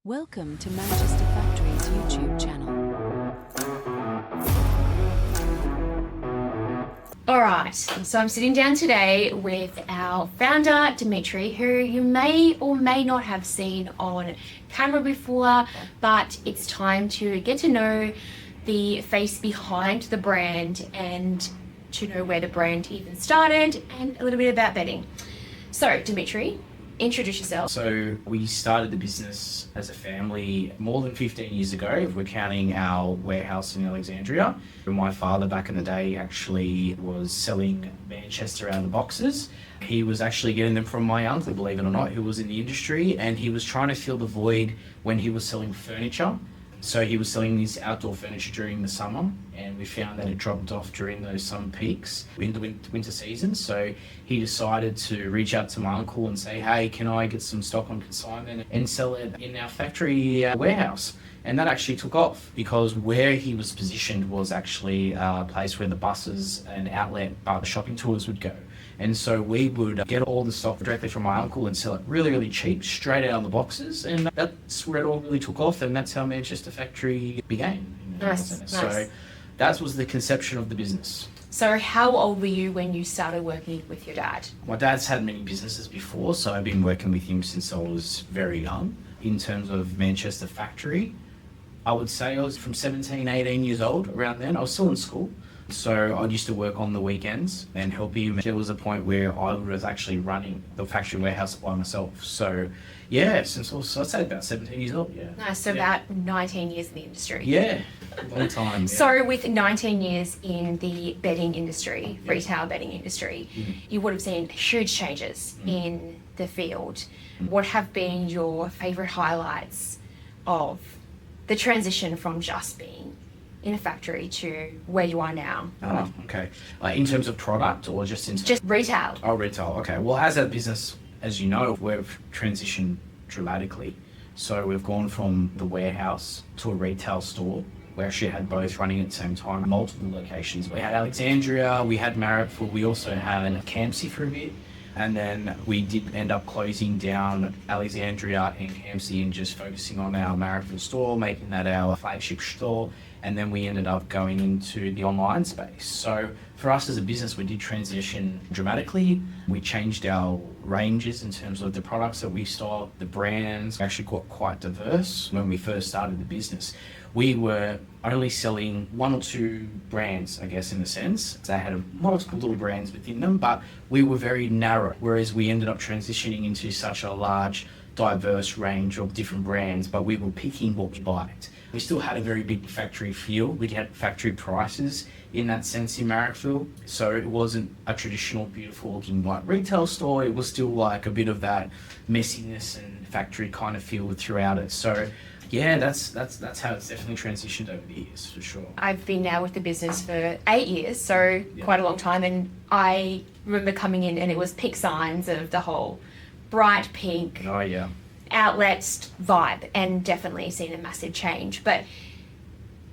Welcome to Manchester Factory's YouTube channel. Alright, so I'm sitting down today with our founder, Dimitri, who you may or may not have seen on camera before, but it's time to get to know the face behind the brand and to know where the brand even started and a little bit about bedding. So, Dimitri, introduce yourself. So we started the business as a family more than 15 years ago, if we're counting our warehouse in Alexandria. My father back in the day actually was selling Manchester out of the boxes. He was actually getting them from my uncle, believe it or not, who was in the industry, and he was trying to fill the void when he was selling furniture. So he was selling this outdoor furniture during the summer, and we found that it dropped off during those summer peaks in the winter season. So he decided to reach out to my uncle and say, hey, can I get some stock on consignment and sell it in our factory warehouse? And that actually took off because where he was positioned was actually a place where the buses and outlet shopping tours would go. And so we would get all the stock directly from my uncle and sell it really, really cheap, straight out of the boxes. And that's where it all really took off. And that's how Manchester Factory began. Nice. So that was the conception of the business. So how old were you when you started working with your dad? My dad's had many businesses before, so I've been working with him since I was very young. In terms of Manchester Factory, I would say I was from 17, 18 years old around then. I was still in school. So I used to work on the weekends and help him. There was a point where I was actually running the factory warehouse by myself. So yeah, since I'd say about 17 years old, yeah. Nice, so yeah. about 19 years in the industry. Yeah, long time. Yeah. So with 19 years in the bedding industry, retail bedding industry, you would have seen huge changes in the field. What have been your favourite highlights of the transition from just being in a factory to where you are now? Oh, okay. In terms of product or just in... Just retail. Oh, retail. Okay. Well, as a business, as you know, we've transitioned dramatically. So we've gone from the warehouse to a retail store. We actually had both running at the same time, multiple locations. We had Alexandria, we had Marrickville, we also had a Campsie for a bit. And then we did end up closing down Alexandria and Campsie and just focusing on our Marrickville store, making that our flagship store. And then we ended up going into the online space. So for us as a business, we did transition dramatically. We changed our ranges in terms of the products that we stock, the brands. We actually got quite diverse when we first started the business. We were only selling one or two brands, I guess, in a sense. They had multiple little brands within them, but we were very narrow, whereas we ended up transitioning into such a large, diverse range of different brands, but we were picking what we liked. We still had a very big factory feel. We had factory prices in that sense in Marrickville. So it wasn't a traditional, beautiful looking like retail store. It was still like a bit of that messiness and factory kind of feel throughout it. So yeah, that's how it's definitely transitioned over the years, for sure. I've been now with the business for 8 years, so quite a long time. And I remember coming in and it was peak signs of the whole bright pink. Oh yeah. Outlets vibe, and definitely seen a massive change. But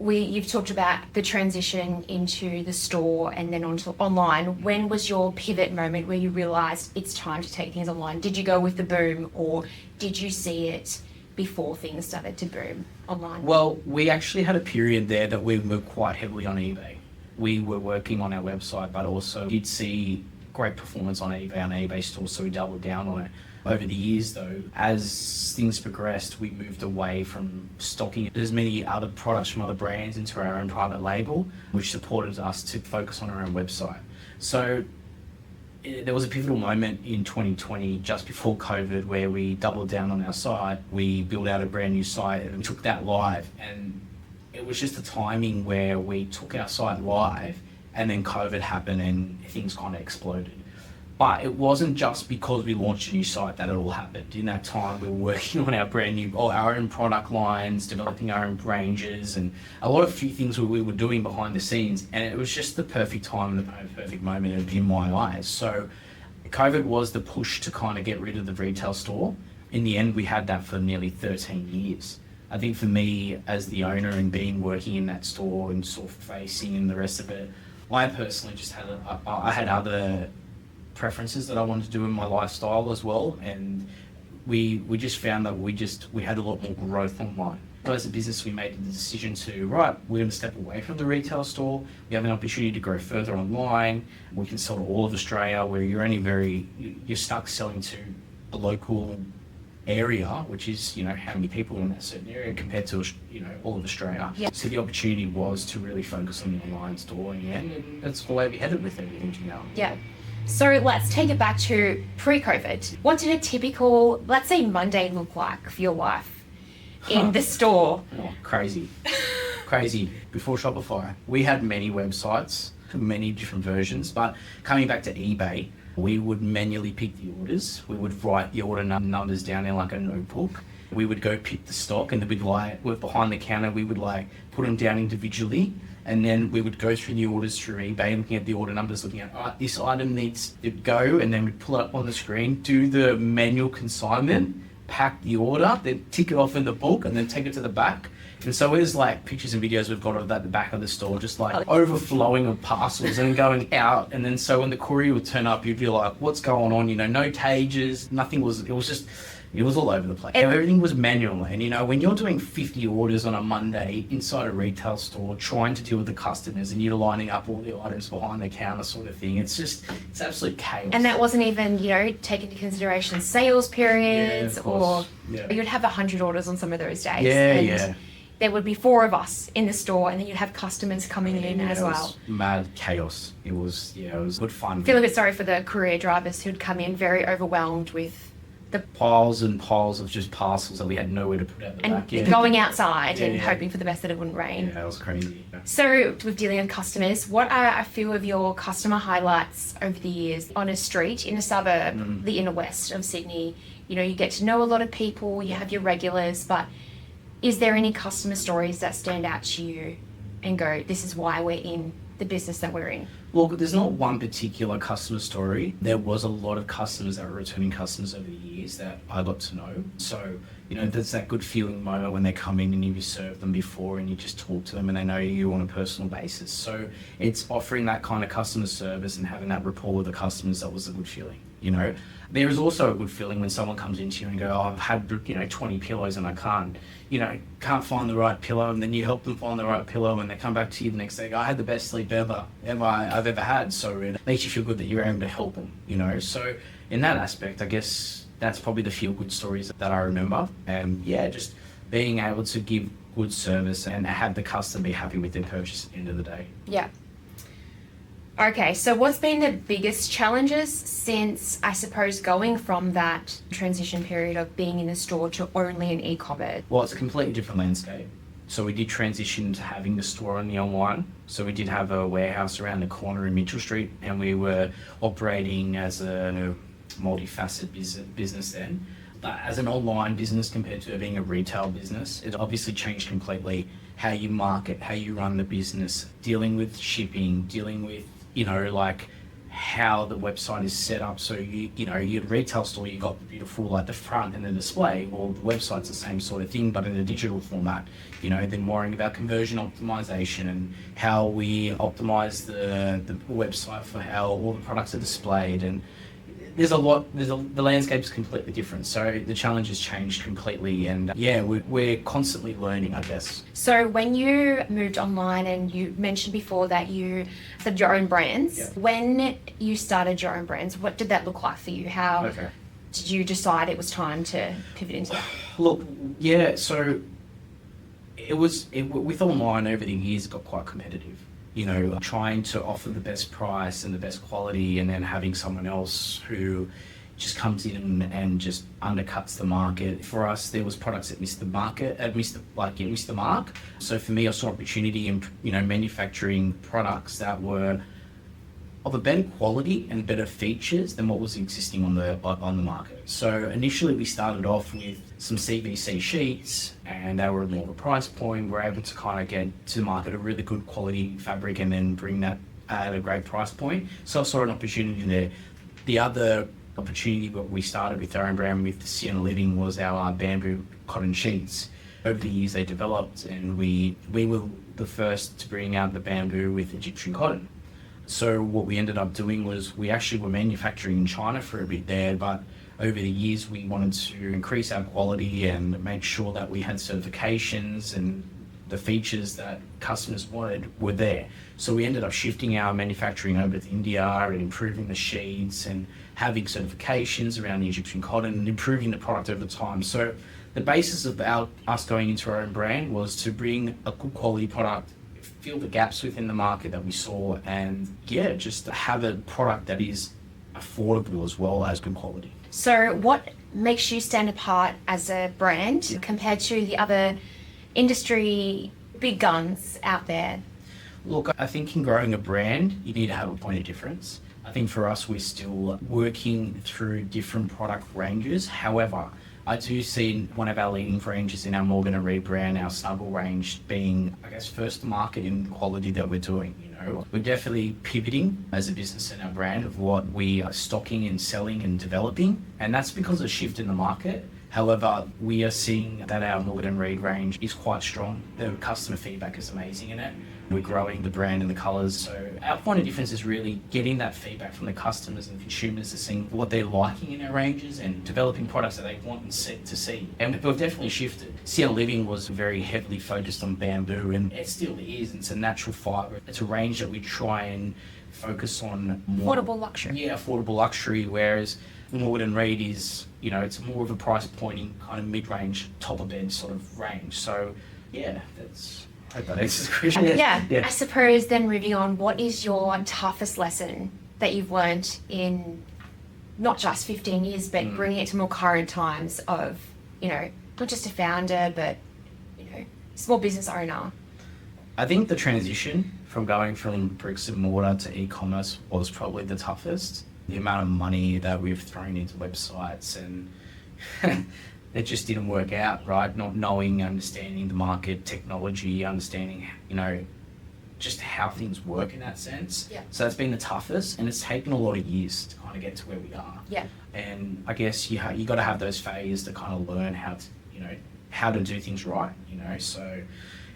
you've talked about the transition into the store and then onto online. When was your pivot moment where you realised it's time to take things online? Did you go with the boom, or did you see it before things started to boom online? Well, we actually had a period there that we were quite heavily on eBay. We were working on our website, but also did see great performance on eBay store, so we doubled down on it. Over the years, though, as things progressed, we moved away from stocking as many other products from other brands into our own private label, which supported us to focus on our own website. So there was a pivotal moment in 2020, just before COVID, where we doubled down on our site. We built out a brand new site and took that live. And it was just a timing where we took our site live and then COVID happened and things kind of exploded. But it wasn't just because we launched a new site that it all happened. In that time, we were working on our our own product lines, developing our own ranges, and a few things we were doing behind the scenes. And it was just the perfect time and the perfect moment in my eyes. So COVID was the push to kind of get rid of the retail store. In the end, we had that for nearly 13 years. I think for me, as the owner and working in that store and sort of facing and the rest of it, I personally just had other preferences that I wanted to do in my lifestyle as well, and we just found that we had a lot more growth online. So as a business, we made the decision to, right, we're going to step away from the retail store. We have an opportunity to grow further online. We can sell to all of Australia, where you're stuck selling to a local area, which is, how many people in that certain area compared to, all of Australia. Yeah. So the opportunity was to really focus on the online store, and that's the way we headed with everything now. Yeah. So let's take it back to pre-COVID. What did a typical, let's say, Monday look like for your wife in the store? Oh, crazy. Crazy. Before Shopify, we had many websites, many different versions, but coming back to eBay, we would manually pick the orders. We would write the order numbers down in like a notebook. We would go pick the stock, and we're behind the counter. We would put them down individually, and then we would go through the orders through eBay, looking at the order numbers, looking at this item needs to go, and then we'd pull it up on the screen, do the manual consignment, pack the order, then tick it off in the book, and then take it to the back. And so there's pictures and videos we've got of that at the back of the store, just overflowing of parcels and going out. And then so when the courier would turn up, you'd be like, what's going on? No cages, nothing was, it was all over the place. Everything was manual. And when you're doing 50 orders on a Monday inside a retail store, trying to deal with the customers, and you're lining up all the items behind the counter sort of thing, it's absolute chaos. And that wasn't even, take into consideration sales periods, you'd have 100 orders on some of those days. Yeah. There would be 4 of us in the store, and then you'd have customers coming in as well. It was mad chaos. It was good fun. I feel a bit sorry for the courier drivers who'd come in very overwhelmed with the piles and piles of just parcels that we had nowhere to put out the back. Going outside and hoping for the best that it wouldn't rain. Yeah, it was crazy. So with dealing with customers, what are a few of your customer highlights over the years on a street in a suburb, the inner west of Sydney? You get to know a lot of people, you have your regulars, but is there any customer stories that stand out to you and go, this is why we're in the business that we're in? Well, there's not one particular customer story. There was a lot of customers that were returning customers over the years that I got to know. So, there's that good feeling moment when they come in and you served them before and you just talk to them and they know you on a personal basis. So it's offering that kind of customer service and having that rapport with the customers that was a good feeling. There is also a good feeling when someone comes into you and go, I've had 20 pillows and I can't find the right pillow, and then you help them find the right pillow and they come back to you the next day, I had the best sleep I've ever had. So it makes you feel good that you're able to help them, So in that aspect, I guess that's probably the feel good stories that I remember. And just being able to give good service and have the customer be happy with their purchase at the end of the day. Yeah. Okay, so what's been the biggest challenges since, I suppose, going from that transition period of being in the store to only an e-commerce? Well, it's a completely different landscape. So we did transition to having the store on the online. So we did have a warehouse around the corner in Mitchell Street, and we were operating as a multifaceted business then. But as an online business compared to being a retail business, it obviously changed completely how you market, how you run the business, dealing with shipping, dealing with how the website is set up. So your retail store, you got the beautiful the front and the display. Well, the website's the same sort of thing, but in a digital format. Then worrying about conversion optimization and how we optimize the website for how all the products are displayed. And the landscape's completely different. So the challenge has changed completely, and we're constantly learning, I guess. So when you moved online, and you mentioned before that you started your own brands, when you started your own brands, what did that look like for you? How did you decide it was time to pivot into that? Look, so with online over the years, it got quite competitive. Trying to offer the best price and the best quality, and then having someone else who just comes in and just undercuts the market. For us, there was products that missed the market, missed the mark. So for me, I saw opportunity in manufacturing products that were of a better quality and better features than what was existing on the market. So initially we started off with some CVC sheets, and they were a lower price point. We're able to kind of get to market a really good quality fabric and then bring that at a great price point. So I saw an opportunity there. The other opportunity that we started with our own brand with the Sienna Living was our bamboo cotton sheets. Over the years they developed, and we were the first to bring out the bamboo with Egyptian cotton. So what we ended up doing was we actually were manufacturing in China for a bit there, but over the years, we wanted to increase our quality and make sure that we had certifications and the features that customers wanted were there. So we ended up shifting our manufacturing over to India and improving the sheets and having certifications around the Egyptian cotton and improving the product over time. So the basis of us going into our own brand was to bring a good quality product, fill the gaps within the market that we saw, and just have a product that is affordable as well as good quality. So what makes you stand apart as a brand compared to the other industry big guns out there? Look, I think in growing a brand, you need to have a point of difference. I think for us, we're still working through different product ranges. However, I do see one of our leading ranges in our Morgan Reid brand, our Snuggle range, being, I guess, first to market in the quality that we're doing. We're definitely pivoting as a business and our brand of what we are stocking and selling and developing, and that's because of a shift in the market. However, we are seeing that our Morgan Reid range is quite strong. The customer feedback is amazing in it. We're growing the brand and the colours. So our point of difference is really getting that feedback from the customers and consumers to seeing what they're liking in our ranges and developing products that they want and to see. And we've definitely shifted. Sienna Living was very heavily focused on bamboo, and it still is. It's a natural fibre. It's a range that we try and focus on more. Affordable luxury. Yeah, affordable luxury, whereas Morgan Reid is, it's more of a price pointing kind of mid-range, top of bed sort of range. So I hope that answers the question. Yeah. I suppose then moving on, what is your toughest lesson that you've learned in not just 15 years, but bringing it to more current times of, not just a founder, but, small business owner? I think the transition from going from bricks and mortar to e-commerce was probably the toughest. The amount of money that we've thrown into websites and it just didn't work out, right? Not knowing, understanding the market, technology, understanding, just how things work in that sense. Yeah. So that's been the toughest, and it's taken a lot of years to kind of get to where we are. Yeah. And I guess you got to have those phases to kind of learn how to do things right, So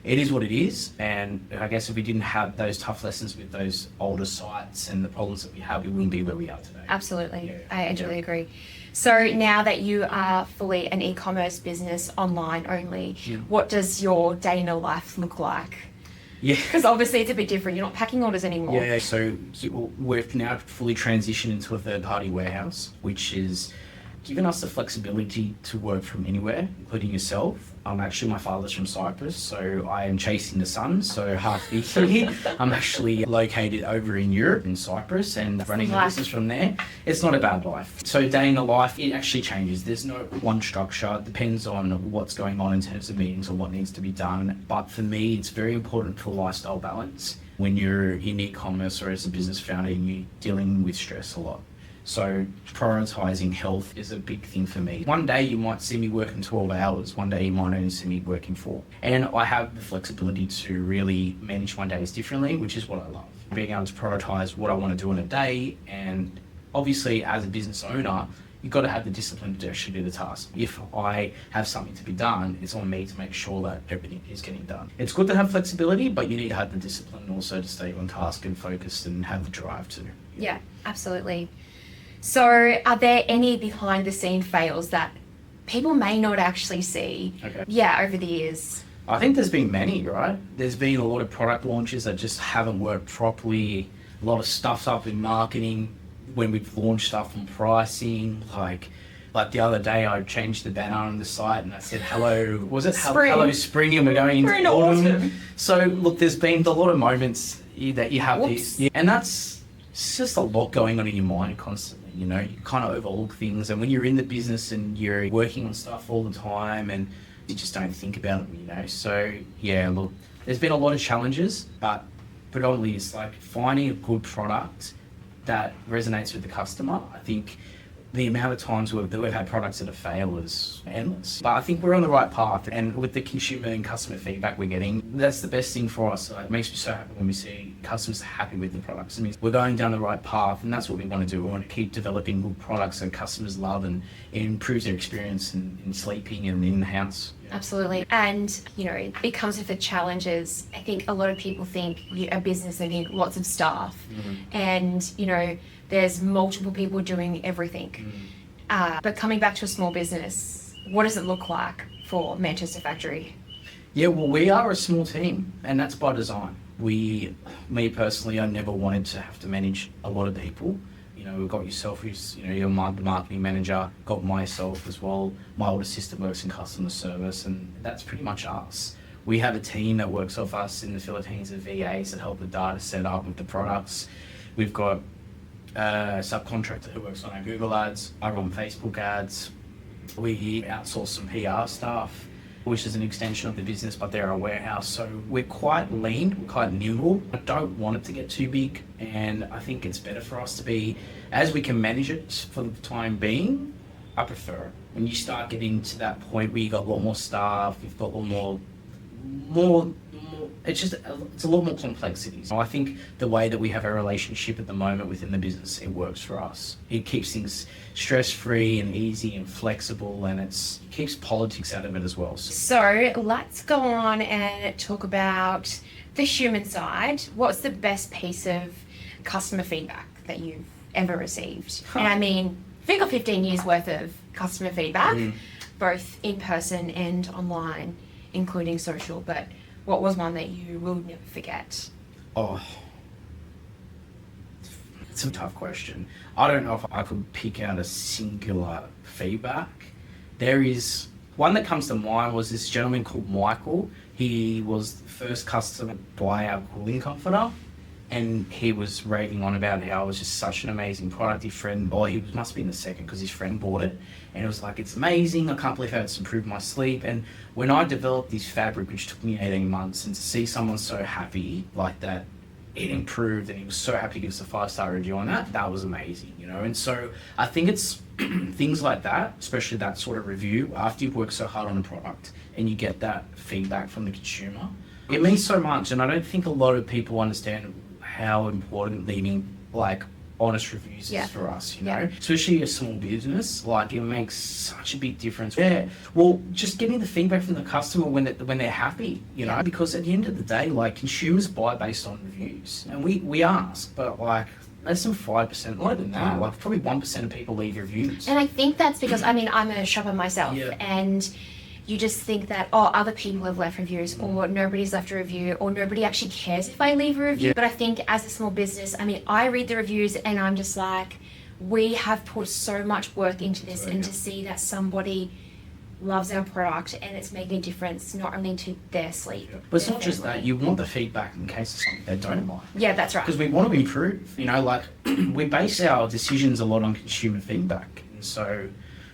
it is what it is, and I guess if we didn't have those tough lessons with those older sites and the problems that we have, we wouldn't be where we are today. Absolutely. Yeah. I totally agree. So now that you are fully an e-commerce business, online only, what does your day in the life look like? Yeah. Because obviously it's a bit different. You're not packing orders anymore. Yeah, so we've now fully transitioned into a third-party warehouse, which is given us the flexibility to work from anywhere, including yourself. My father's from Cyprus, so I am chasing the sun. So half the year, I'm actually located over in Europe, in Cyprus, and running a business from there. It's not a bad life. So day in the life, it actually changes. There's no one structure. It depends on what's going on in terms of meetings or what needs to be done. But for me, it's very important for lifestyle balance. When you're in e-commerce or as a business founder, you're dealing with stress a lot. So prioritising health is a big thing for me. One day you might see me working 12 hours, one day you might only see me working 4. And I have the flexibility to really manage my days differently, which is what I love. Being able to prioritise what I want to do in a day, and obviously as a business owner, you've got to have the discipline to actually do the task. If I have something to be done, it's on me to make sure that everything is getting done. It's good to have flexibility, but you need to have the discipline also to stay on task and focused and have the drive to. Yeah, absolutely. So are there any behind the scene fails that people may not actually see? Okay. Yeah, over the years. I think there's been many, right? There's been a lot of product launches that just haven't worked properly. A lot of stuff up in marketing when we've launched stuff on pricing. Like the other day, I changed the banner on the site and I said, hello, was it Spring. Hello Spring, and we're going We're in into autumn. So look, there's been a lot of moments that you have Whoops. these, and it's just a lot going on in your mind constantly. You kind of overlook things, and when you're in the business and you're working on stuff all the time, and you just don't think about it, So yeah, look, there's been a lot of challenges, but predominantly it's like finding a good product that resonates with the customer. I think the amount of times we've had products that have failed is endless. But I think we're on the right path, and with the consumer and customer feedback we're getting, that's the best thing for us. It makes me so happy when we see customers happy with the products. It means we're going down the right path, and that's what we want to do. We want to keep developing good products that customers love, and it improves their experience in sleeping and in the house. Absolutely. And, it comes with the challenges. I think a lot of people think a business, they think lots of staff. And, there's multiple people doing everything. But coming back to a small business, what does it look like for Manchester Factory? Yeah, well, we are a small team, and that's by design. Me personally, I never wanted to have to manage a lot of people. You know, we've got yourself, who's, you know, you're the marketing manager, got myself as well. My older sister works in customer service, and that's pretty much us. We have a team that works off us in the Philippines of VAs that help the data set up with the products. We've got a subcontractor who works on our Google ads. I run Facebook ads. We outsource some PR staff, which is an extension of the business, but they're a warehouse. So we're quite lean, we're quite nimble. I don't want it to get too big, and I think it's better for us to be, as we can manage it for the time being, I prefer it. When you start getting to that point where you've got a lot more staff, you've got a lot more it's a lot more complexity. So I think the way that we have a relationship at the moment within the business, it works for us. It keeps things stress-free and easy and flexible, and it keeps politics out of it as well. So let's go on and talk about the human side. What's the best piece of customer feedback that you've ever received? And I mean, think of 15 years worth of customer feedback, both in person and online, including social, but what was one that you will never forget? Oh, it's a tough question. I don't know if I could pick out a singular feedback. There is one that comes to mind was this gentleman called Michael. He was the first customer to buy our cooling comforter, and he was raving on about how it was just such an amazing product. His friend, he must be in the second because his friend bought it, and it was like, it's amazing. I can't believe how it's improved my sleep. And when I developed this fabric, which took me 18 months, and to see someone so happy like that, it improved, and he was so happy to give us a 5-star review on that. That was amazing, you know. And so I think it's things like that, especially that sort of review after you've worked so hard on a product and you get that feedback from the consumer. It means so much, and I don't think a lot of people understand how important leaving honest reviews is for us, you know, especially a small business. Like, it makes such a big difference. Yeah, well, just getting the feedback from the customer when they're happy, you know, because at the end of the day, like, consumers buy based on reviews, and we ask, but like less than 5%, more than that, like probably 1% of people leave reviews. And I think that's because, I mean, I'm a shopper myself, and you just think that, other people have left reviews, or nobody's left a review, or nobody actually cares if I leave a review. Yeah. But I think as a small business, I mean, I read the reviews and I'm just like, we have put so much work into this, and to see that somebody loves our product and it's making a difference not only to their sleep. But it's not just that, you want the feedback in case of something they don't like. Yeah, that's right. Because we want to improve, you know, like we base our decisions a lot on consumer feedback. And so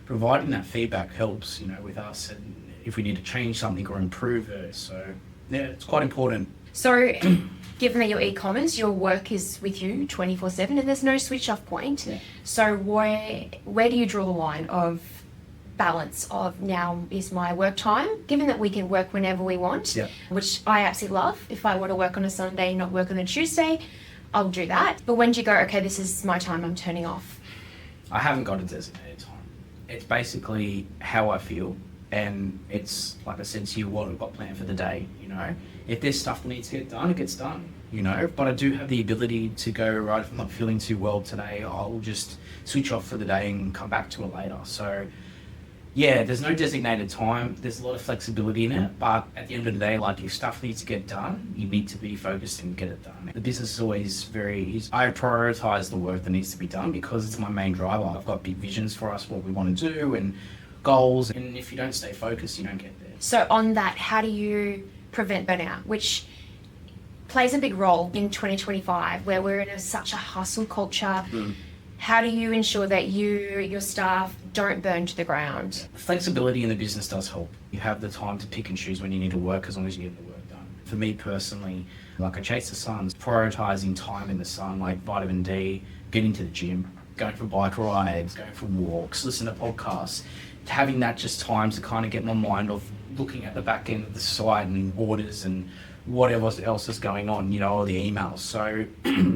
providing that feedback helps, you know, with us, and if we need to change something or improve it. So yeah, it's quite important. So given that you're e-commerce, your work is with you 24/7 and there's no switch off point. Yeah. So where do you draw the line of balance of, now is my work time, given that we can work whenever we want, which I absolutely love. If I want to work on a Sunday, not work on a Tuesday, I'll do that. But when do you go, okay, this is my time, I'm turning off? I haven't got a designated time. It's basically how I feel. And it's, like I said to you, what I've got planned for the day, you know. If there's stuff that needs to get done, it gets done, you know. But I do have the ability to go, right, if I'm not feeling too well today, I'll just switch off for the day and come back to it later. So yeah, there's no designated time. There's a lot of flexibility in it. But at the end of the day, like, if stuff needs to get done, you need to be focused and get it done. The business is always I prioritize the work that needs to be done because it's my main driver. I've got big visions for us, what we want to do, and goals, and if you don't stay focused, you don't get there. So on that, how do you prevent burnout, which plays a big role in 2025, where we're in such a hustle culture? How do you ensure that your staff don't burn to the ground? Flexibility in the business does help. You have the time to pick and choose when you need to work, as long as you get the work done. For me personally, like, I chase the sun, prioritizing time in the sun, like vitamin D, getting to the gym, going for bike rides, going for walks, listening to podcasts, having that just time to kind of get my mind off looking at the back end of the site and orders and whatever else is going on, you know, or the emails. So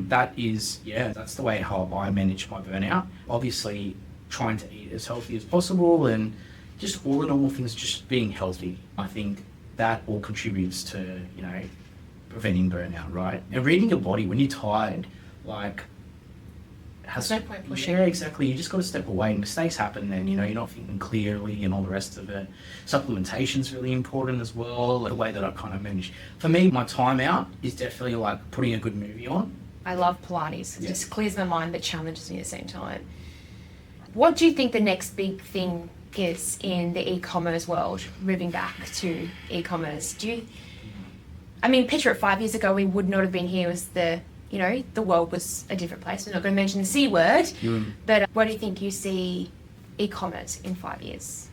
that's the way how I manage my burnout. Obviously, trying to eat as healthy as possible, and just all in all things, just being healthy. I think that all contributes to, you know, preventing burnout, right? And reading your body when you're tired, like, has There's no point pushing. Yeah, exactly. You just got to step away. Mistakes happen, and you're not thinking clearly and all the rest of it. Supplementation's really important as well. The way that I kind of manage. For me, my time out is definitely like putting a good movie on. I love Pilates. It just clears my mind but challenges me at the same time. What do you think the next big thing is in the e-commerce world, moving back to e-commerce? Picture it 5 years ago, we would not have been here. It was the world was a different place. We're not going to mention the C word, but what do you think you see e-commerce in 5 years?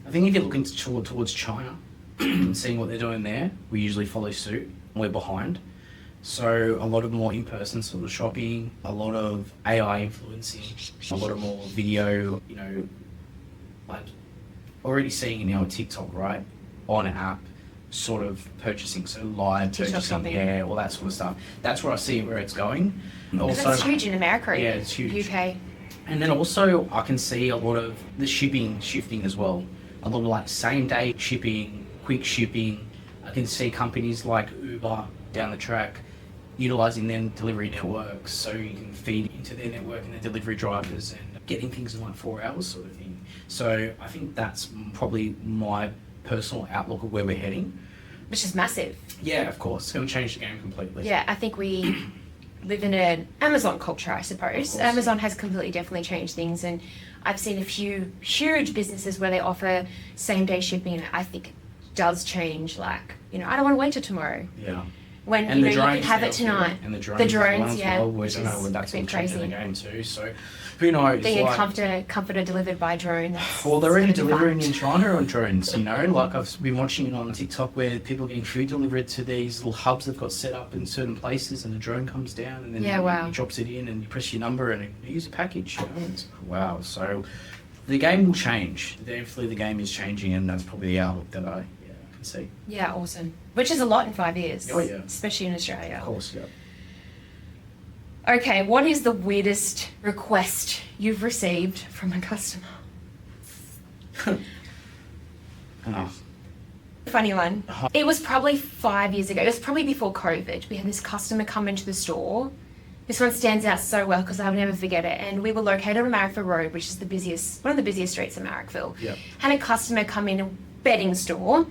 I think if you're looking towards China and seeing what they're doing there, we usually follow suit. We're behind. So a lot of more in-person sort of shopping, a lot of AI influencing, a lot of more video, like already seeing it now with TikTok, right? On app sort of purchasing, so live TikTok purchasing, shopping. all that sort of stuff. That's where I see where it's going. Also, that's huge in America. Yeah, it's huge. UK. And then also I can see a lot of the shipping shifting as well. A lot of like same day shipping, quick shipping. I can see companies like Uber down the track utilising their delivery networks so you can feed into their network and the delivery drivers and getting things in like 4 hours sort of thing. So I think that's probably my personal outlook of where we're heading. Which is massive. Yeah, of course. It's going to change the game completely. Yeah, I think we live in an Amazon culture, I suppose. Amazon has completely definitely changed things, and I've seen a few huge businesses where they offer same day shipping, and I think it does change, like, I don't want to wait till tomorrow. Yeah. When and you the can have it tonight. And the drones. The drones, yeah. Well, we don't know when that's going to change in the game too. So who knows? Being a comforter delivered by drone. Well, they're even delivering in China on drones, Like I've been watching it on TikTok where people are getting food delivered to these little hubs they've got set up in certain places, and the drone comes down and then he drops it in and you press your number and here's a package. Wow. So the game will change. Definitely the game is changing, and that's probably the outlook that I can see. Yeah, awesome. Which is a lot in 5 years. Oh, yeah. Especially in Australia. Of course, yeah. Okay, what is the weirdest request you've received from a customer? Funny one. It was probably 5 years ago. It was probably before COVID. We had this customer come into the store. This one stands out so well because I'll never forget it. And we were located on Marrickville Road, which is one of the busiest streets in Marrickville. Yep. Had a customer come in a bedding store.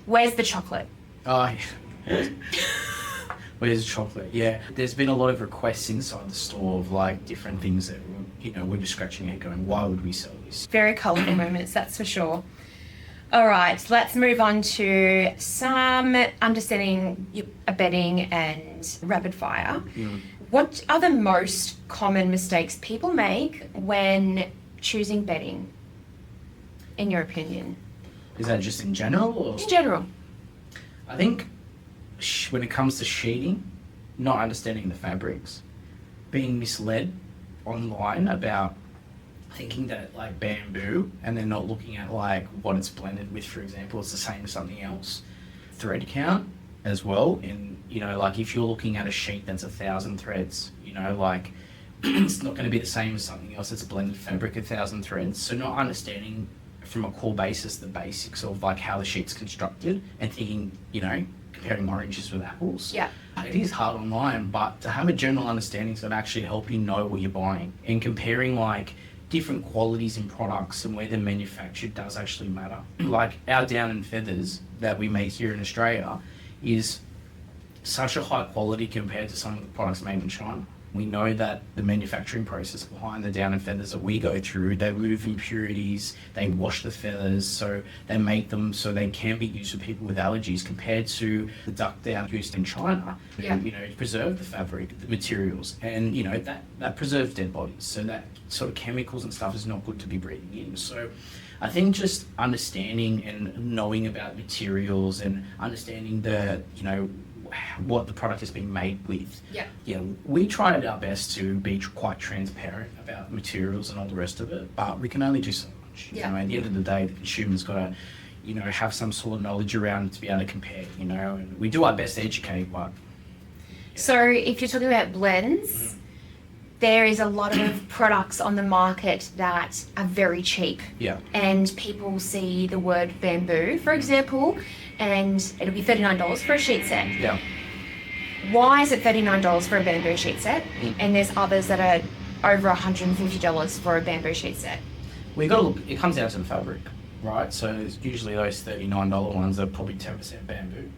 Where's the chocolate? Oh, yeah. Where's the chocolate? Yeah. There's been a lot of requests inside the store of like different things that, we're just scratching our head going, why would we sell this? Very colourful moments, that's for sure. All right, let's move on to some understanding bedding and rapid fire. What are the most common mistakes people make when choosing bedding, in your opinion? Is that just in general? Or? In general. I think when it comes to sheeting, not understanding the fabrics, being misled online about thinking that like bamboo and then not looking at like what it's blended with, for example, it's the same as something else. Thread count as well, and like if you're looking at a sheet that's 1,000 threads, like it's not going to be the same as something else that's a blended fabric, 1,000 threads. So not understanding from a core basis the basics of like how the sheet's constructed and thinking, comparing oranges with apples. Yeah. It is hard online, but to have a general understanding is going to actually help you know what you're buying, and comparing like different qualities in products and where they're manufactured does actually matter. Like our down and feathers that we make here in Australia is such a high quality compared to some of the products made in China. We know that the manufacturing process behind the down and feathers that we go through, they remove impurities, they wash the feathers, so they make them so they can be used for people with allergies, compared to the duck down used in China, to preserve the fabric, the materials, and that preserves dead bodies. So that sort of chemicals and stuff is not good to be breathing in. So I think just understanding and knowing about materials and understanding the, what the product has been made with. Yeah, we tried our best to be quite transparent about materials and all the rest of it, but we can only do so much. At the end of the day, the consumer's got to, have some sort of knowledge around it to be able to compare, and we do our best to educate, but... So if you're talking about blends, there is a lot of products on the market that are very cheap. Yeah. And people see the word bamboo, for example, and it'll be $39 for a sheet set. Yeah. Why is it $39 for a bamboo sheet set? And there's others that are over $150 for a bamboo sheet set? We got to look. It comes down to the fabric, right? So it's usually those $39 ones are probably 10% bamboo.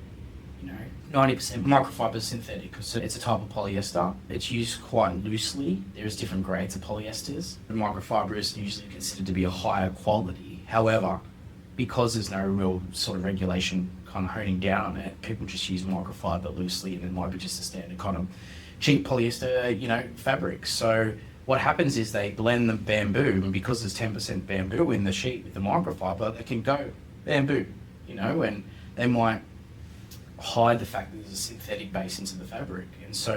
90% microfiber synthetic, so it's a type of polyester. It's used quite loosely. There's different grades of polyesters. The microfiber is usually considered to be a higher quality. However, because there's no real sort of regulation kind of honing down on it, people just use microfiber loosely, and it might be just a standard kind of cheap polyester, fabric. So what happens is they blend the bamboo, and because there's 10% bamboo in the sheet with the microfiber, they can go bamboo, and they might hide the fact that there's a synthetic base into the fabric, and so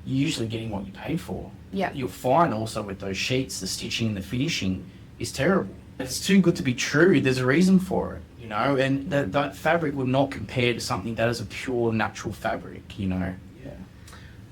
you're usually getting what you paid for. Yeah. You'll find also with those sheets, the stitching and the finishing is terrible. It's too good to be true. There's a reason for it, and that fabric will not compare to something that is a pure natural fabric, Yeah.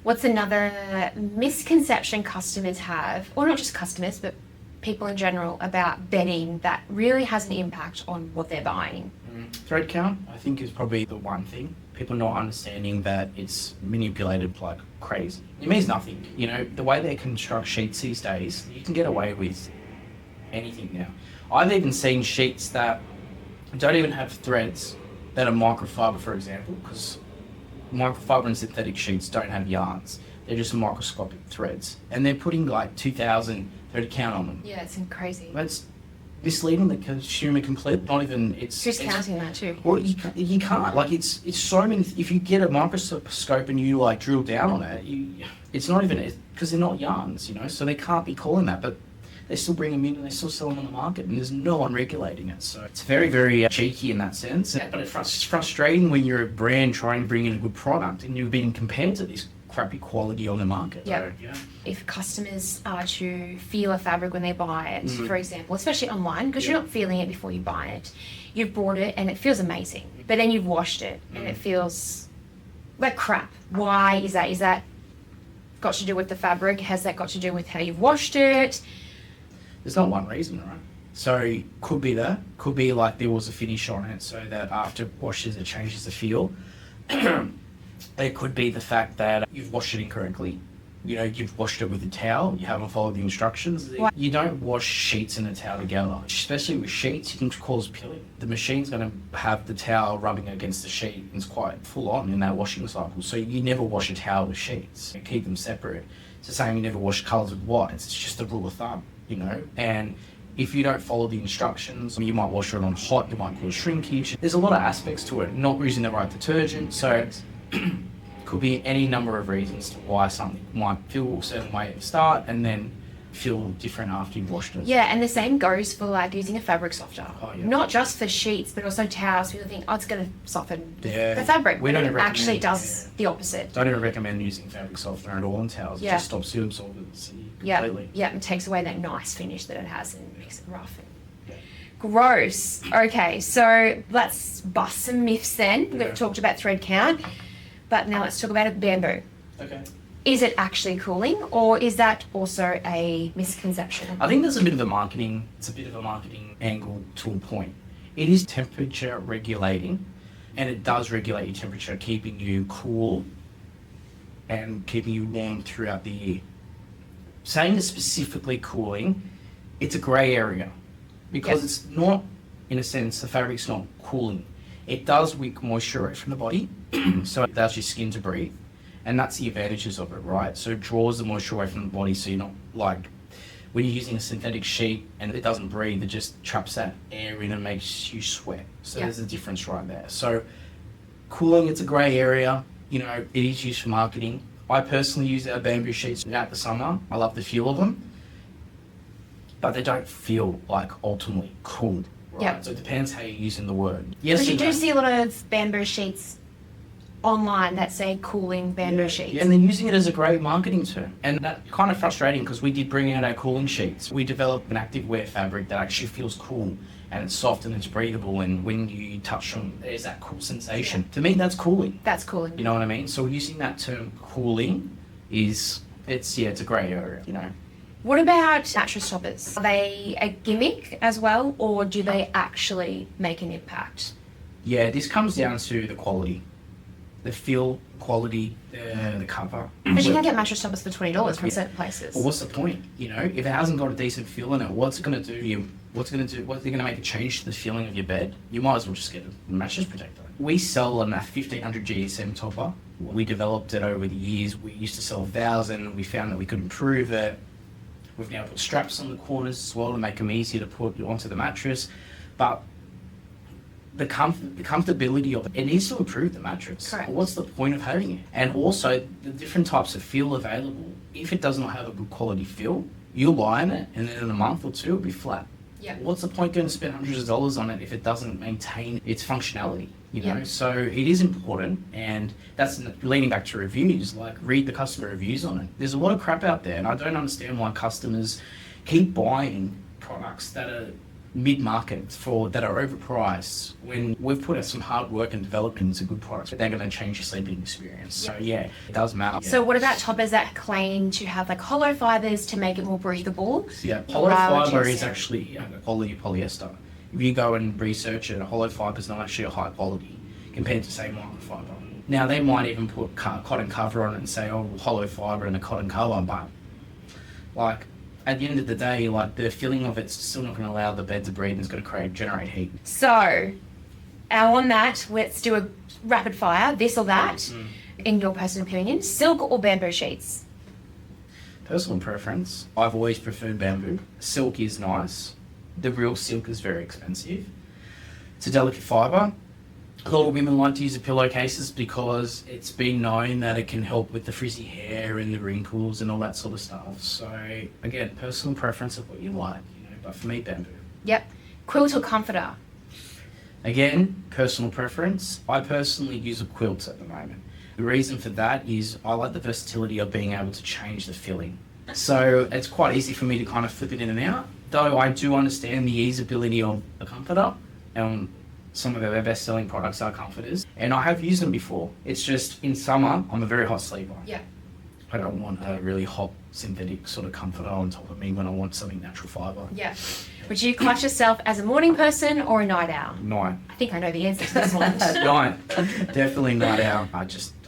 What's another misconception customers have, or not just customers, but people in general, about bedding that really has an impact on what they're buying? Thread count, I think, is probably the one thing. People not understanding that it's manipulated like crazy. It means nothing. The way they construct sheets these days, you can get away with anything now. I've even seen sheets that don't even have threads that are microfiber, for example, because microfiber and synthetic sheets don't have yarns. They're just microscopic threads. And they're putting like 2,000 thread count on them. Yeah, it's crazy. That's misleading the consumer completely. Not even, it's... Who's counting that too? Well, you can't. Like, it's so many... If you get a microscope and you, drill down on it, it's not even... Because they're not yarns, so they can't be calling that, but they still bring them in and they still sell them on the market, and there's no one regulating it. So it's very, very cheeky in that sense. But it's frustrating when you're a brand trying to bring in a good product and you're being compared to this crappy quality on the market. Yep. So, yeah. If customers are to feel a fabric when they buy it, for example, especially online, because you're not feeling it before you buy it, you've bought it and it feels amazing, but then you've washed it and it feels like crap. Why is that? Is that got to do with the fabric? Has that got to do with how you've washed it? There's not one reason, right? So could be that. Could be like there was a finish on it, so that after washes it changes the feel. It could be the fact that you've washed it incorrectly. You've washed it with a towel, you haven't followed the instructions. What? You don't wash sheets and a towel together. Especially with sheets, you can cause pilling. The machine's going to have the towel rubbing against the sheet, and it's quite full on in that washing cycle. So you never wash a towel with sheets. You keep them separate. It's the same, you never wash colours with whites. It's just a rule of thumb, And if you don't follow the instructions, you might wash it on hot, you might cause shrinkage. There's a lot of aspects to it, not using the right detergent. So could be any number of reasons to why something might feel a certain way at the start and then feel different after you've washed it. Yeah, and the same goes for using a fabric softener. Oh, yeah. Not just for sheets, but also towels. People think, it's going to soften Yeah. the fabric. We but don't it recommend- actually does the opposite. Don't even recommend using fabric softener at all in towels. Yeah. It just stops the absorbance Yeah, completely. yeah, it takes away that nice finish that it has and makes it rough. Yeah. Gross. Okay, so let's bust some myths then. Yeah. We've talked about thread count, but now let's talk about bamboo. Okay. Is it actually cooling, or is that also a misconception? I think there's a bit of a marketing angle to a point. It is temperature regulating, and it does regulate your temperature, keeping you cool and keeping you warm throughout the year. Saying it's specifically cooling, it's a grey area because it's not, in a sense, the fabric's not cooling. It does wick moisture away from the body, so it allows your skin to breathe. And that's the advantages of it, right? So it draws the moisture away from the body, so you're not when you're using a synthetic sheet and it doesn't breathe, it just traps that air in and makes you sweat. So there's a difference right there. So cooling, it's a grey area. It is used for marketing. I personally use our bamboo sheets throughout the summer. I love the feel of them, but they don't feel ultimately cool. Right? Yep. So it depends how you're using the word. Yes, Because you and do no. see a lot of bamboo sheets online that say cooling bamboo sheets. Yeah, and they're using it as a great marketing term. And that's kind of frustrating because we did bring out our cooling sheets. We developed an active wear fabric that actually feels cool and it's soft and it's breathable, and when you touch them, there's that cool sensation. To me, that's cooling. That's cooling. You know what I mean? So using that term cooling it's a grey area, What about mattress toppers? Are they a gimmick as well, or do they actually make an impact? Yeah, this comes down to the quality. the feel, quality, the cover. But you can get mattress toppers for $20 from certain places. Well, what's the point? You know, if it hasn't got a decent feel in it, what's it going to do? What's it going to make a change to the feeling of your bed? You might as well just get a mattress protector. We sell a 1500 GSM topper. We developed it over the years. We used to sell 1,000. We found that we could improve it. We've now put straps on the corners as well to make them easier to put onto the mattress. But the comfortability of it needs to improve the mattress. Correct. What's the point of having it? And also the different types of feel available. If it does not have a good quality feel, you'll lie in it and then in a month or two it'll be flat. Yeah. What's the point going to spend hundreds of dollars on it if it doesn't maintain its functionality? You know, Yeah. so it is important, and that's leading back to reviews. Like, read the customer reviews on it. There's a lot of crap out there, and I don't understand why customers keep buying products that are mid-market that are overpriced when we've put out some hard work and developed into good products, but they're going to change your sleeping experience. So yeah, it does matter. So what about toppers that claim to have like hollow fibers to make it more breathable? Yeah, hollow Rather fiber just- is actually a quality polyester. If you go and research it, a hollow fiber is not actually a high quality compared to, say, microfiber. Now, they might even put cotton cover on it and say, oh, hollow fiber and a cotton cover, but like, at the end of the day, like, the feeling of it's still not going to allow the bed to breathe and it's going to generate heat. So, on that, let's do a rapid fire, this or that, in your personal opinion. Silk or bamboo sheets? Personal preference, I've always preferred bamboo. Silk is nice. The real silk is very expensive. It's a delicate fibre. A lot of women like to use the pillowcases because it's been known that it can help with the frizzy hair and the wrinkles and all that sort of stuff. So again, personal preference of what you like, you know, but for me, bamboo. Yep. Quilt or comforter? Again, personal preference. I personally use a quilt at the moment. The reason for that is I like the versatility of being able to change the filling. So it's quite easy for me to kind of flip it in and out. Though I do understand the easeability of a comforter, and some of our best-selling products are comforters, and I have used them before. It's just in summer, I'm a very hot sleeper. Yeah. I don't want a really hot synthetic sort of comforter on top of me when I want something natural fibre. Yeah. Would you class yourself as a morning person or a night owl? Night. I think I know the answer to this one. Night. Definitely night owl.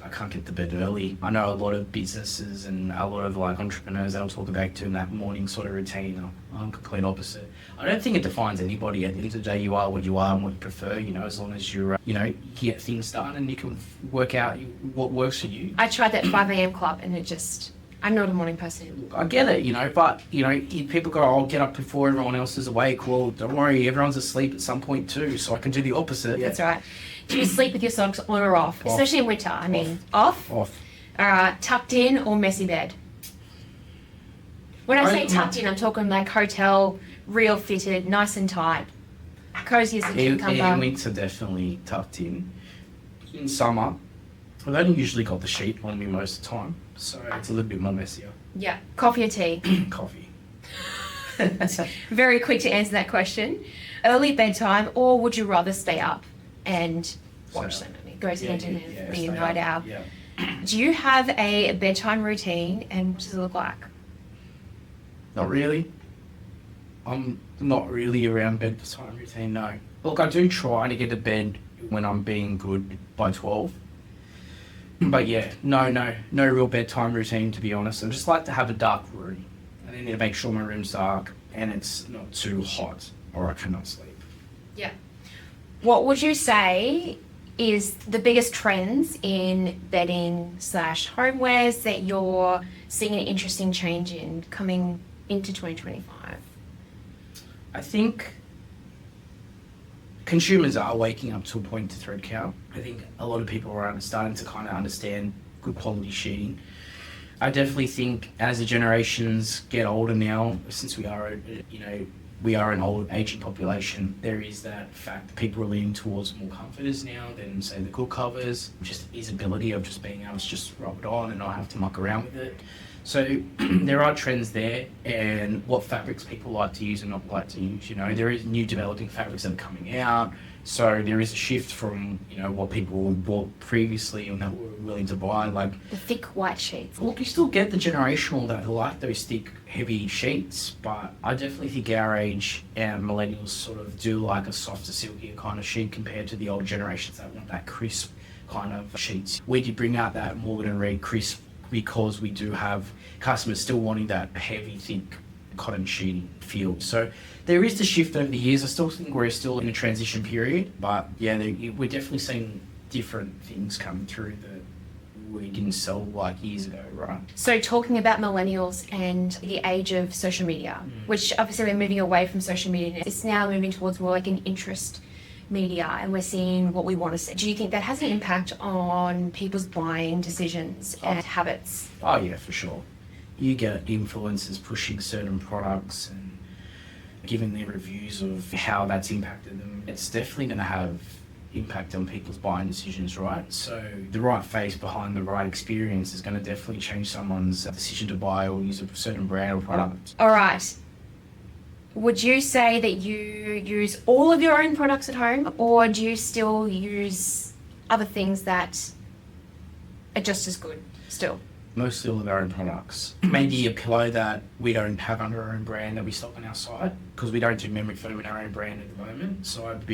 I can't get to bed early. I know a lot of businesses and a lot of like entrepreneurs that'll talk about doing that morning sort of routine. I'm complete opposite. I don't think it defines anybody. At the end of the day, you are what you are and what you prefer, you know, as long as you're, you get things done and you can work out what works for you. I tried that 5 a.m. club and I'm not a morning person. I get it, but, people go, I'll get up before everyone else is awake. Well, don't worry, everyone's asleep at some point too, so I can do the opposite. That's right. Do you sleep with your socks on or off? Especially in winter. I mean, off? Off. Tucked in or messy bed? When I say tucked in, I'm talking like hotel, real fitted, nice and tight. Cozy as a cucumber. In winter, definitely tucked in. In summer, I've only usually got the sheet on me most of the time, so it's a little bit more messier. Yeah. Coffee or tea? Coffee. Very quick to answer that question. Early bedtime, or would you rather stay up and watch them? Go to the internet, be a night owl. Yeah. Do you have a bedtime routine, and what does it look like? Not really. I'm not really around bedtime routine, no. Look, I do try to get to bed when I'm being good by 12. But yeah, no real bedtime routine, to be honest. I just like to have a dark room. I need to make sure my room's dark and it's not too hot or I cannot sleep. Yeah. What would you say is the biggest trends in bedding / homewares that you're seeing an interesting change in coming into 2025? I think consumers are waking up to a point to thread count. I think a lot of people are starting to kind of understand good quality sheeting. I definitely think as the generations get older now, since we are an old aging population, there is that fact that people are leaning towards more comforters now than, say, the good covers. Just easeability of just being able to just rub it on and not have to muck around with it. So there are trends there, and what fabrics people like to use and not like to use. There is new developing fabrics that are coming out. So there is a shift from, what people bought previously and that were willing to buy, like The thick white sheets. look, you still get the generational that like those thick, heavy sheets, but I definitely think our age and millennials sort of do like a softer, silkier kind of sheet compared to the old generations that want that crisp, kind of sheets. We did bring out that Morgan Reid crisp because we do have customers still wanting that heavy, thick cotton sheeting feel. So there is the shift over the years. I still think we're still in a transition period, but yeah, we're definitely seeing different things come through that we didn't sell like years ago, right? So talking about millennials and the age of social media, which obviously we're moving away from social media, it's now moving towards more like an interest media, and we're seeing what we want to see. Do you think that has an impact on people's buying decisions and habits? Oh yeah, for sure. You get influencers pushing certain products and giving their reviews of how that's impacted them. It's definitely going to have impact on people's buying decisions, right? So the right face behind the right experience is going to definitely change someone's decision to buy or use a certain brand or product. All right. Would you say that you use all of your own products at home, or do you still use other things that are just as good still? Mostly all of our own products. Maybe a pillow that we don't have under our own brand that we stock on our site, because we don't do memory foam in our own brand at the moment. So I've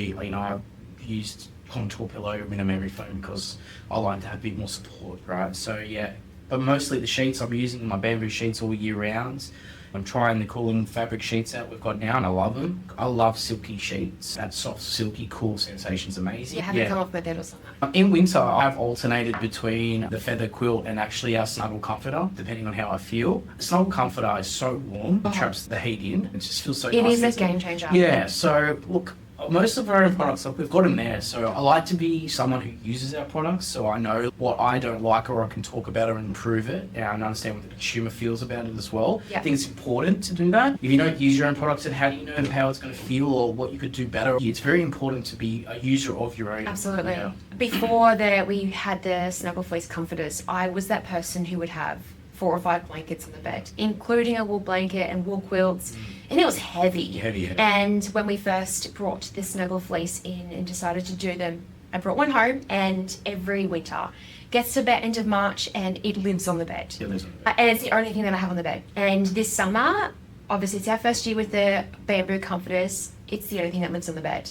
used contour pillow in a memory foam because I like to have a bit more support, right? So yeah, but mostly the sheets, I'm using my bamboo sheets all year round. I'm trying the cooling fabric sheets out we've got now, and I love them. I love silky sheets. That soft, silky, cool sensation's amazing. You haven't come off my bed or something? In winter, I've alternated between the feather quilt and actually our snuggle comforter, depending on how I feel. The snuggle comforter is so warm, it traps the heat in. It just feels so nice. It is a game changer. Yeah, so look, most of our own products, we've got them there. So I like to be someone who uses our products, so I know what I don't like, or I can talk about it and improve it, and understand what the consumer feels about it as well. Yeah. I think it's important to do that. If you don't use your own products, then how do you know how it's going to feel or what you could do better? It's very important to be a user of your own. Absolutely. Yeah. Before we had the Snuggle Fleece comforters, I was that person who would have 4 or 5 blankets on the bed, including a wool blanket and wool quilts, and it was heavy. Heavy. And when we first brought the Snuggle Fleece in and decided to do them, I brought one home, and every winter gets to about end of March and it lives on the bed. It lives on the bed. And it's the only thing that I have on the bed. And this summer, obviously it's our first year with the bamboo comforters, it's the only thing that lives on the bed.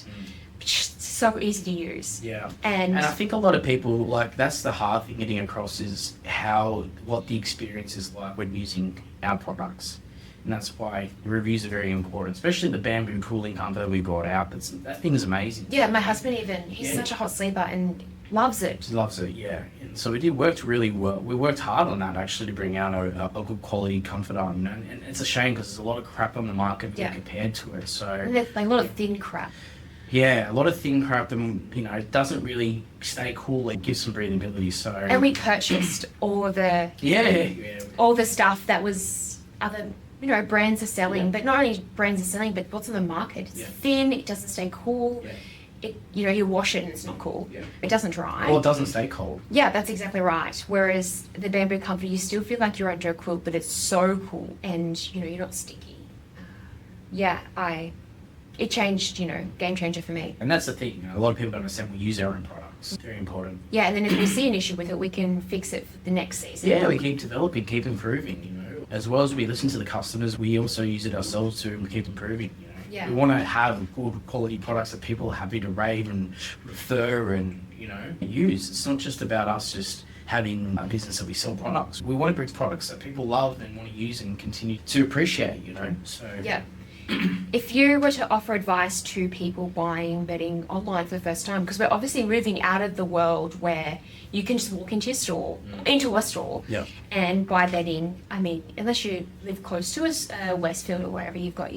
It's so easy to use. Yeah. And I think a lot of people, that's the hard thing getting across is what the experience is like when using our products. And that's why the reviews are very important, especially the bamboo cooling comforter we brought out. That thing is amazing. Yeah, my husband even, he's such a hot sleeper and loves it. He loves it, yeah. And so it worked really well. We worked hard on that actually to bring out a good quality comforter, and it's a shame because there's a lot of crap on the market compared to it. So And there's like a lot of thin crap. Yeah, a lot of thin crap that, it doesn't really stay cool. It gives some breathability, so... And we purchased all the all the stuff that was other, brands are selling, but not only brands are selling, but what's on the market. It's thin, it doesn't stay cool. It, you wash it and it's not cool. It doesn't dry. Well, it doesn't stay cold. Yeah, that's exactly right. Whereas the bamboo comforter, you still feel like you're under a quilt, but it's so cool and, you're not sticky. It changed, game changer for me. And that's the thing, a lot of people don't understand we use our own products. It's very important. Yeah, and then if we see an issue with it, we can fix it for the next season. Yeah, we keep developing, keep improving, As well as we listen to the customers, we also use it ourselves to keep improving, Yeah. We want to have good quality products that people are happy to rave and refer and, use. It's not just about us just having a business that we sell products. We want to bring products that people love and want to use and continue to appreciate, So... Yeah. If you were to offer advice to people buying bedding online for the first time, because we're obviously moving out of the world where you can just walk into a store and buy bedding. I mean, unless you live close to a Westfield or wherever you've got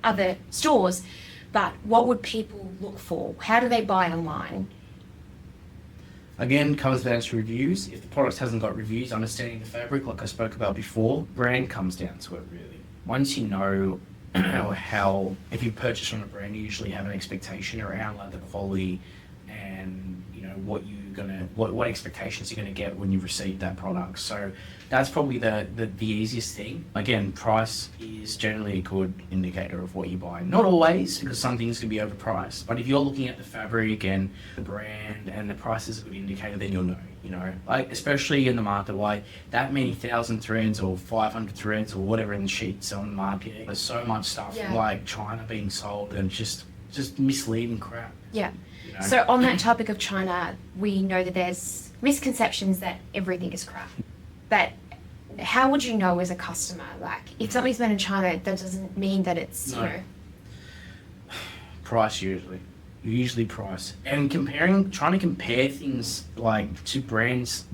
other stores, but what would people look for? How do they buy online? Again, comes down to reviews. If the product hasn't got reviews, understanding the fabric, like I spoke about before, brand comes down to it really. Once you know how if you purchase from a brand, you usually have an expectation around the quality and what expectations you're gonna get when you receive that product. So that's probably the easiest thing. Again, price is generally a good indicator of what you buy. Not always, because some things can be overpriced. But if you're looking at the fabric and the brand and the price is a good indicator, then you'll know. Especially in the market, that many 1,000 threads or 500 threads or whatever in the sheets on the market. There's so much stuff like China being sold, and just just misleading crap. Yeah. You know? So on that topic of China, we know that there's misconceptions that everything is crap. But how would you know as a customer? Like, if something's made in China, that doesn't mean that it's, No. you know... Price usually price, and trying to compare things like to brands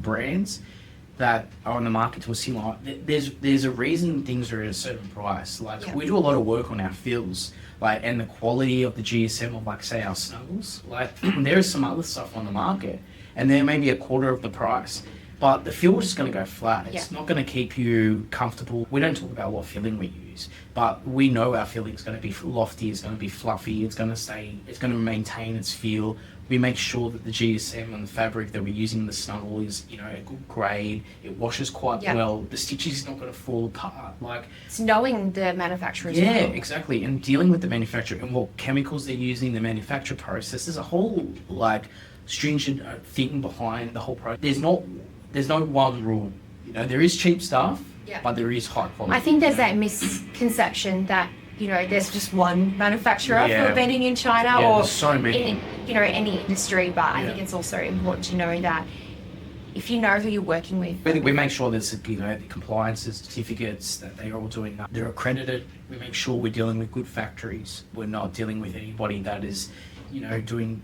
that are on the market to a similar. There's a reason things are at a certain price. Like, we do a lot of work on our fills, like, and the quality of the GSM of, like, say, our snuggles. Like, there is some other stuff on the market, and they're maybe a quarter of the price. But the fill is just going to go flat. It's not going to keep you comfortable. We don't talk about what filling we use, but we know our filling is going to be lofty, it's going to be fluffy, it's going to maintain its feel. We make sure that the GSM and the fabric that we're using in the snuggle is, you know, a good grade. It washes quite well. The stitches is not going to fall apart. Like, it's knowing the manufacturer as well. well. Yeah, exactly. And dealing with the manufacturer and what chemicals they're using, the manufacture process. There's a whole, like, stringent thing behind the whole process. There's no one rule. You know, there is cheap stuff, but there is high quality. I think there's that misconception that, you know, there's just one manufacturer for bedding in China or so many. In, you know, any industry. But I think it's also important to know that if you know who you're working with. We make sure there's, you know, the compliances, certificates, that they're all doing that. They're accredited. We make sure we're dealing with good factories. We're not dealing with anybody that is, you know, doing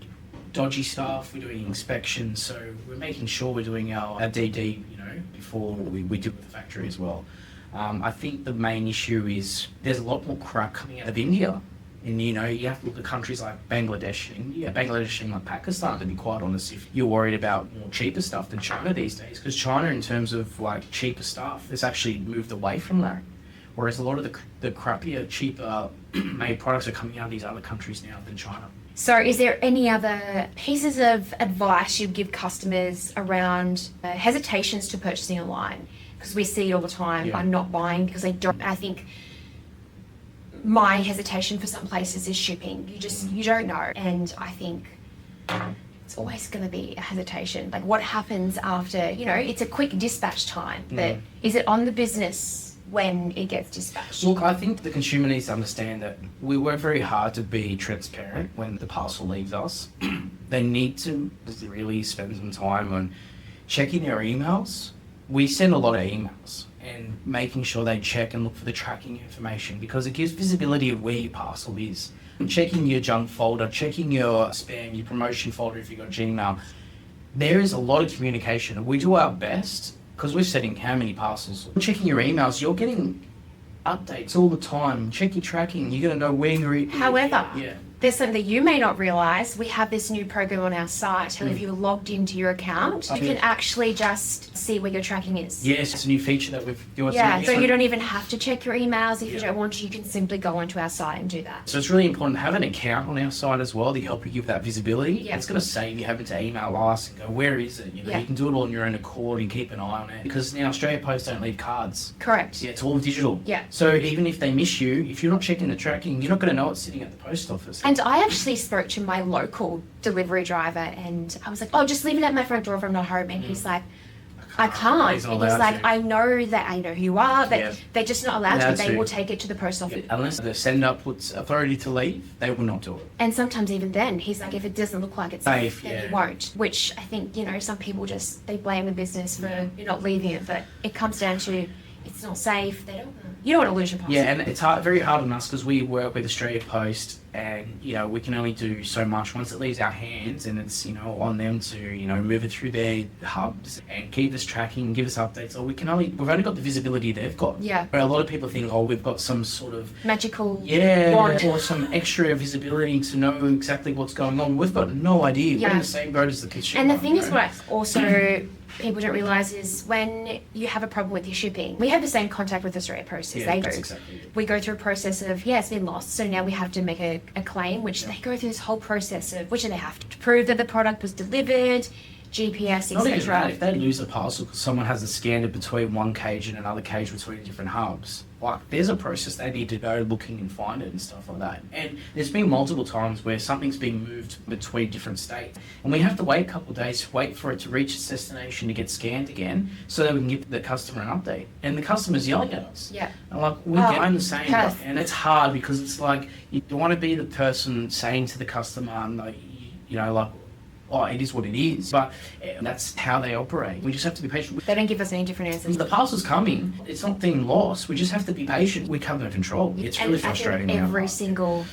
dodgy stuff. We're doing inspections, so we're making sure we're doing our DD, you know, before we deal with the factory as well. I think the main issue is there's a lot more crap coming out of India. And, you know, you have to look at countries like Bangladesh and like Pakistan, to be quite honest, if you're worried about more cheaper stuff than China these days. Because China, in terms of, like, cheaper stuff, has actually moved away from that. Whereas a lot of the crappier, cheaper made products are coming out of these other countries now than China. So is there any other pieces of advice you'd give customers around hesitations to purchasing online? Because we see it all the time. I'm not buying because I think my hesitation for some places is shipping. You don't know. And I think it's always going to be a hesitation. Like, what happens after, you know, it's a quick dispatch time, but is it on the business when it gets dispatched? Look, I think the consumer needs to understand that we work very hard to be transparent when the parcel leaves us. They need to really spend some time on checking their emails. We send a lot of emails and making sure they check and look for the tracking information, because it gives visibility of where your parcel is. And checking your junk folder, checking your spam, your promotion folder if you've got Gmail. There is a lot of communication. We do our best, because we're setting how many parcels. Checking your emails, you're getting updates all the time. Check your tracking, you're going to know where you're... However, there's something that you may not realise. We have this new program on our site, and if you're logged into your account, you can actually just see where your tracking is. Yes, it's a new feature that we've... so you don't even have to check your emails. If you don't want to, you can simply go onto our site and do that. So it's really important to have an account on our site as well to help you give that visibility. It's going to save you having to email us and go, where is it? You know, you can do it all on your own accord and keep an eye on it. Because now Australia Post don't leave cards. Correct. Yeah, it's all digital. So even if they miss you, if you're not checking the tracking, you're not going to know it's sitting at the post office. And I actually spoke to my local delivery driver, and I was like, oh, just leave it at my front door if I'm not home. And he's like, I can't. And he's like, I know who you are, but they're just not allowed to. They will take it to the post office. Unless the sender puts authority to leave, they will not do it. And sometimes even then, he's like, if it doesn't look like it's safe, then he won't. Which I think, you know, some people they blame the business for you not leaving it, but it comes down to it's not safe. You don't want to lose your parcel. Yeah, and it's very hard on us because we work with Australia Post, and, you know, we can only do so much once it leaves our hands, and it's, you know, on them to, you know, move it through their hubs and keep us tracking, give us updates. Or we've only got the visibility they've got. But a lot of people think, oh, we've got some sort of magical wand, or some extra visibility to know exactly what's going on. We've got no idea. We're in the same boat as the consumer. And the thing is, what also people don't realise is when you have a problem with your shipping, we have the same contact with Australia Post as they do. Exactly. We go through a process of, it's been lost, so now we have to make a claim, which they go through this whole process of which they have to prove that the product was delivered, GPS, Not even that, etc. if they lose a parcel because someone has a scanner between one cage and another cage between different hubs, like there's a process they need to go looking and find it and stuff like that. And there's been multiple times where something's been moved between different states and we have to wait a couple of days to wait for it to reach its destination to get scanned again so that we can give the customer an update. And the customer's yelling at us. Yeah. And like, I'm the same, Perth. and it's hard because it's like, you want to be the person saying to the customer, like, you know, like, oh, it is what it is. But that's how they operate. We just have to be patient. They don't give us any different answers. The parcel's coming. It's not being lost. We just have to be patient. We have no control. It's really frustrating. I think now. every single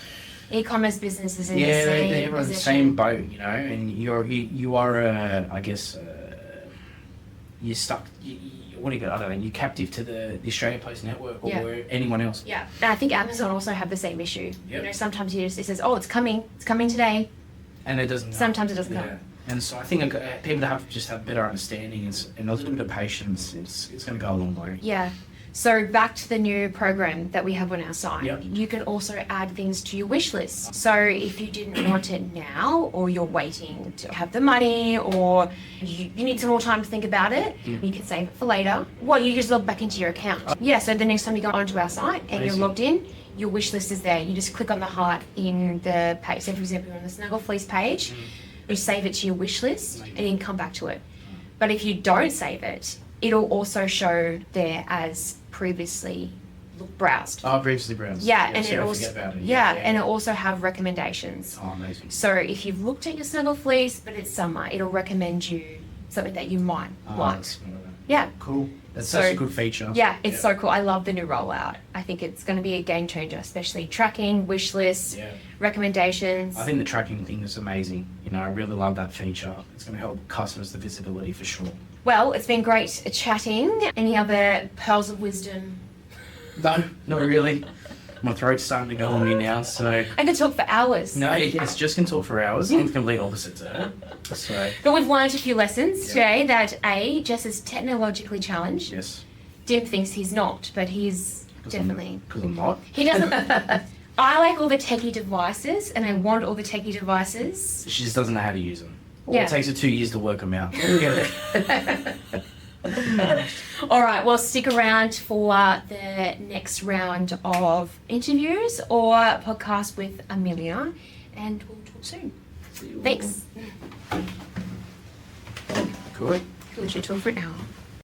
e-commerce business is in the Yeah, same they're in the position. same boat, you know, and you are, I guess, you're stuck. What do you got? I don't know. You're captive to the Australia Post Network or Yeah. anyone else. Yeah, and I think Amazon also have the same issue. Yep. You know, sometimes it says, "Oh, it's coming today." And it doesn't. Sometimes it doesn't come. And so I think people have to just have better understanding and a little bit of patience. It's going to go a long way. Yeah. So back to the new program that we have on our site. Yep. You can also add things to your wish list. So if you didn't want it now, or you're waiting to have the money, or you need some more time to think about it, you can save it for later. Well, you just log back into your account. Yeah, so the next time you go onto our site and you're Amazing. logged in, your wish list is there. You just click on the heart in the page. So for example, you're on the Snuggle Fleece page, you save it to your wish list and then come back to it. But if you don't save it, it'll also show there as previously browsed. Oh, previously browsed. Yeah, and so it I also forget about it. and it also have recommendations. Oh, amazing. So if you've looked at your Snuggle Fleece but it's summer, it'll recommend you something that you might like. That's Yeah. cool. That's So- such a good feature. Yeah, it's so cool. I love the new rollout. I think it's going to be a game changer, especially tracking, wish lists, Yeah. recommendations. I think the tracking thing is amazing. You know, I really love that feature. It's going to help customers the visibility for sure. Well, it's been great chatting. Any other pearls of wisdom? No, not really. My throat's starting to go on me now, so... I could talk for hours. No, yes, just can talk for hours. I'm complete opposite to her. So, But we've learned a few lessons today that A, Jess is technologically challenged. yes. Dim thinks he's not, but he's definitely. Because I'm not. He doesn't. I like all the techie devices and I want all the techie devices. She just doesn't know how to use them. Or Yeah. it takes her 2 years to work them out. We'll get it. All right, well, stick around for the next round of interviews or podcast with Amelia, and we'll talk soon. Thanks. Good. We should talk for an hour.